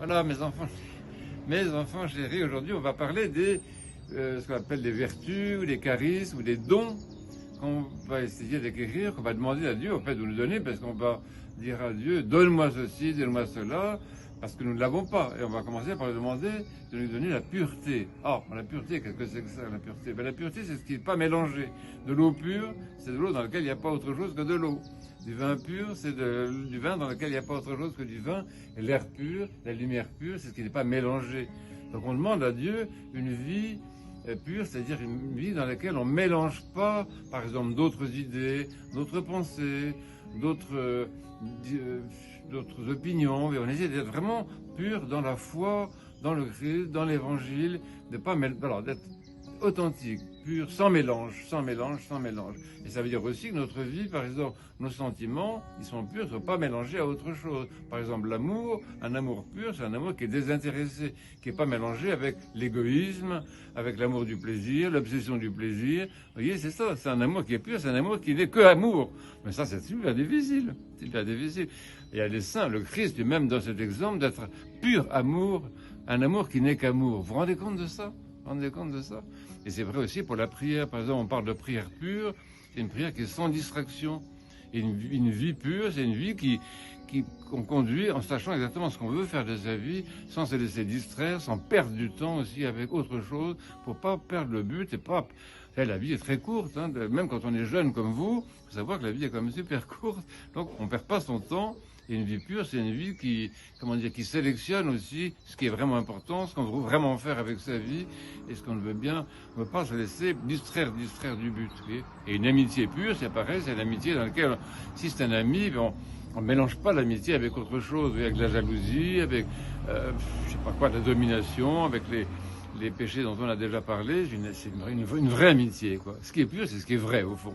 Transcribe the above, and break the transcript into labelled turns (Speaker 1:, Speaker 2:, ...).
Speaker 1: Voilà, mes enfants chéris, aujourd'hui on va parler ce qu'on appelle des vertus, ou des charismes, ou des dons qu'on va essayer d'acquérir, qu'on va demander à Dieu, en fait, de nous donner, parce qu'on va dire à Dieu, donne-moi ceci, donne-moi cela, parce que nous ne l'avons pas. Et on va commencer par lui demander de nous donner la pureté. Ah, la pureté, qu'est-ce que c'est que ça, la pureté? La pureté, c'est ce qui n'est pas mélangé. De l'eau pure, c'est de l'eau dans laquelle il n'y a pas autre chose que de l'eau. Du vin pur, c'est du vin dans lequel il n'y a pas autre chose que du vin. Et l'air pur, la lumière pure, c'est ce qui n'est pas mélangé. Donc on demande à Dieu une vie pure, c'est-à-dire une vie dans laquelle on ne mélange pas, par exemple, d'autres idées, d'autres pensées, d'autres opinions. Et on essaie d'être vraiment pur dans la foi, dans le Christ, dans l'Évangile, d'être authentique, pur, sans mélange. Et ça veut dire aussi que notre vie, par exemple, nos sentiments, ils sont purs, ils ne sont pas mélangés à autre chose. Par exemple, l'amour, un amour pur, c'est un amour qui est désintéressé, qui n'est pas mélangé avec l'égoïsme, avec l'amour du plaisir, l'obsession du plaisir. Vous voyez, c'est ça, c'est un amour qui est pur, c'est un amour qui n'est que amour. Mais ça, c'est super difficile. Il y a les saints, le Christ lui-même dans cet exemple d'être pur amour, un amour qui n'est qu'amour. Vous vous rendez compte de ça? Et c'est vrai aussi pour la prière. Par exemple, on parle de prière pure, c'est une prière qui est sans distraction. Et une vie pure, c'est une vie qu'on conduit en sachant exactement ce qu'on veut faire de sa vie, sans se laisser distraire, sans perdre du temps aussi avec autre chose, pour pas perdre le but et pas... La vie est très courte, hein, même quand on est jeune comme vous, il faut savoir que la vie est quand même super courte, donc on perd pas son temps. Et une vie pure, c'est une vie qui sélectionne aussi ce qui est vraiment important, ce qu'on veut vraiment faire avec sa vie, et ce qu'on ne veut pas se laisser distraire du but. Et une amitié pure, c'est pareil, c'est l'amitié dans laquelle, si c'est un ami, on ne mélange pas l'amitié avec autre chose, avec la jalousie, avec, je sais pas quoi, la domination, avec les péchés dont on a déjà parlé. C'est une vraie amitié, quoi. Ce qui est pur, c'est ce qui est vrai, au fond.